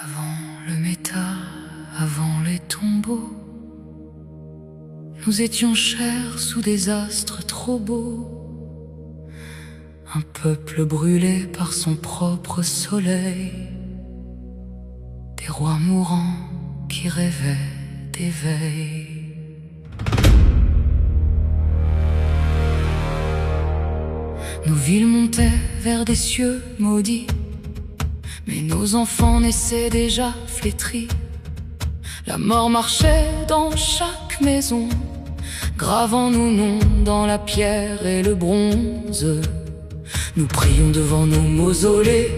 Avant le métal, avant les tombeaux, nous étions chers sous des astres trop beaux. Un peuple brûlé par son propre soleil, des rois mourants qui rêvaient d'éveil. Nos villes montaient vers des cieux maudits, mais nos enfants naissaient déjà flétris. La mort marchait dans chaque maison, gravant nos noms dans la pierre et le bronze. Nous prions devant nos mausolées,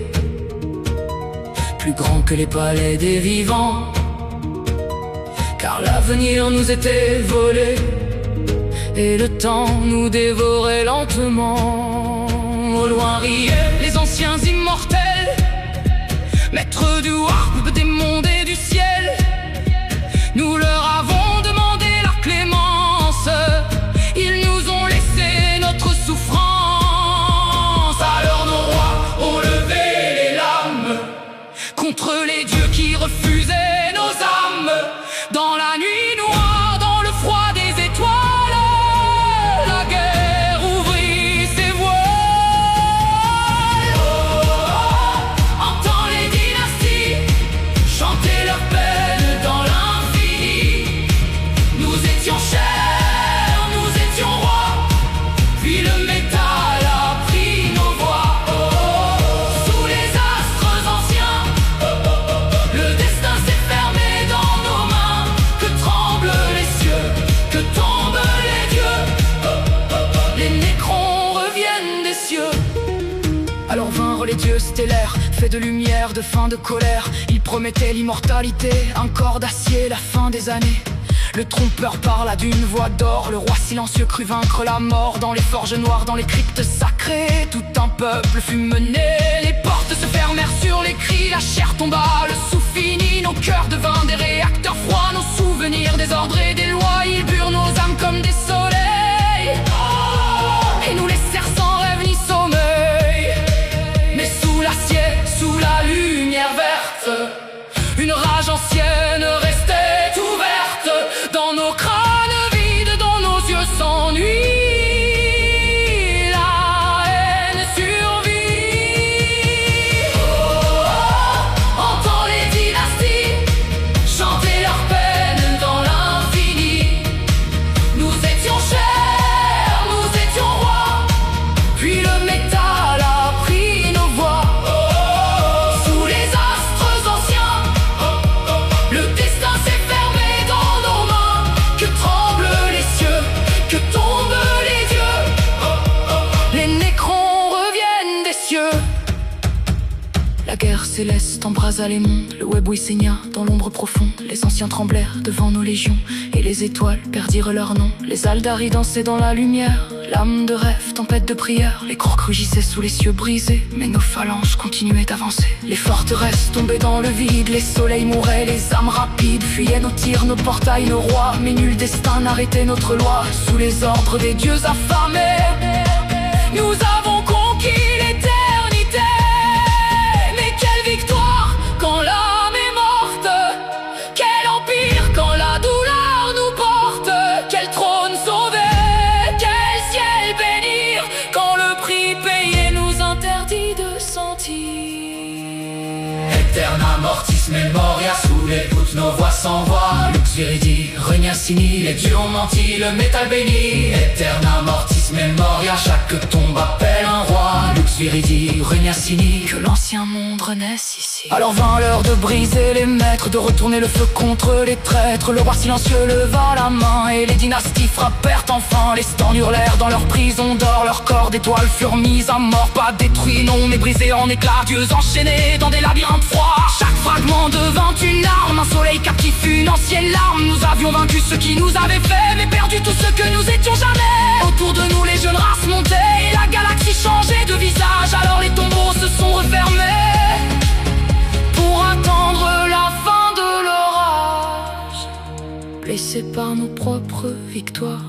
plus grands que les palais des vivants, car l'avenir nous était volé et le temps nous dévorait lentement. Au loin riaient les anciens immortels, maîtres du warp, des mondes et du ciel. Nous leur avons demandé la clémence, ils nous ont laissé notre souffrance. Alors nos rois ont levé les lames contre les dieux qui refusaient nos âmes. Dans la nuit noire, dans le froid des étoiles, la guerre ouvrit ses voiles. Entends les dynasties chanter leurs peines dans l'infini. Nous étions chers, nous étions rois, puis le métal a pris nos voix. Sous les astres anciens, le destin s'est fermé dans nos mains. Que tremblent les cieux, que tombent les dieux, les nécrons reviennent des cieux. Alors vinrent les dieux stellaires, faits de lumière, de faim, de colère. Ils promettaient l'immortalité, un corps d'acier, la fin des années. Le trompeur parla d'une voix d'or, le roi silencieux crut vaincre la mort. Dans les forges noires, dans les cryptes sacrées, tout un peuple fut mené. Les portes se fermèrent sur les cris, la chair tomba, le sou fini. Nos cœurs devinrent des réacteurs froids, nos souvenirs désordres des lois. Ils burent nos âmes comme des soleils et nous laissèrent sans rêve ni sommeil. Mais sous l'acier, sous la lumière verte, une rage ancienne restait ouverte. Dans nos crânes vides, dans nos yeux sans nuit, la haine survit. Entends les dynasties chanter leurs peines dans l'infini. Nous étions chers, nous étions rois, puis le métal a pris nos voix. Sous les astres anciens, le destin s'est fermé dans nos mains. Que tremblent les cieux, que tombent les dieux, les nécrons reviennent des cieux. La guerre céleste embrasa les mondes, le webouille saigna dans l'ombre profonde. Les anciens tremblèrent devant nos légions, et les étoiles perdirent leur nom. Les Aldari dansaient dans la lumière, l'âme de rêve, tempête de prière. Les crocs rugissaient sous les cieux brisés, mais nos phalanges continuaient d'avancer. Les forteresses tombaient dans le vide, les soleils mouraient, les âmes rapides fuyaient nos tirs, nos portails, nos rois. Mais nul destin n'arrêtait notre loi, sous les ordres des dieux affamés. Nous avons conquis l'éternité. Mais quelle victoire quand l'âme est morte! Quel empire quand la douleur nous porte! Quel trône sauvé, quel ciel bénir, quand le prix payé nous interdit de sentir. Eterna mortis memoria, sous les voûtes nos voix s'envoient. Lux viridi, Reniacini, les dieux ont menti, le métal béni. Eterna mortis memoria, chaque tombe appelle un roi. Lux viridi, Reniacini, Que l'ancien monde renaisse ici. Alors vint l'heure de briser les maîtres, de retourner le feu contre les traîtres. Le roi silencieux leva la main et les dynasties frappèrent enfin. Les stands hurlèrent dans leur prison d'or, leurs corps d'étoiles furent mis à mort. Pas détruits, non, mais brisés en éclats, dieux enchaînés dans des labyrinthes froids. Chaque fragment devint une arme, un soleil captif, une ancienne larme. Nous avions vaincu ceux qui nous avaient fait, mais perdu tous ceux que nous étions jamais. Autour de nous les jeunes races montaient, et la galaxie changeait de visage. Alors les tombeaux se sont refermés pour attendre la fin de l'orage. Blessés par nos propres victoires,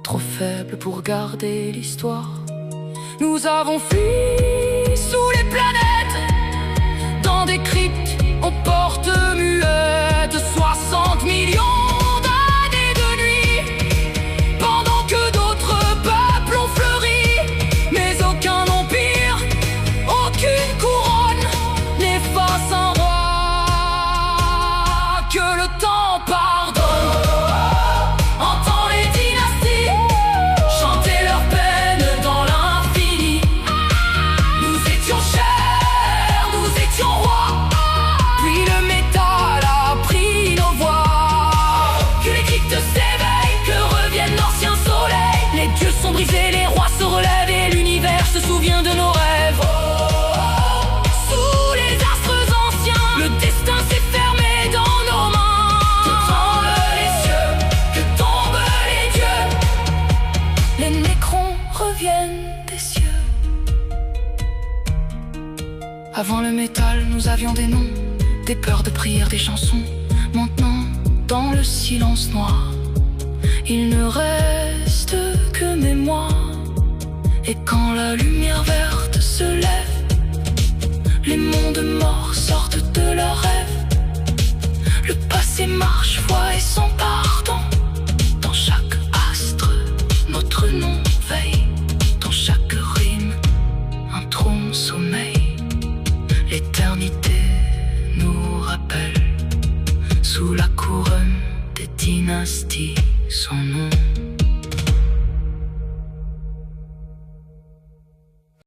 trop faibles pour garder l'histoire, nous avons fui sous les planètes, dans des cryptes Avant le métal, nous avions des noms, des peurs de prière, des chansons. Maintenant, dans le silence noir, il ne reste que mémoire. Et quand la lumière verte se lève, les mondes morts sortent de leurs rêves. Le passé marche, foi et sans pardon. Dans chaque astre, notre nom veille. Dans chaque rime, un trône sommeille. L'éternité nous rappelle, sous la couronne des dynasties, son nom.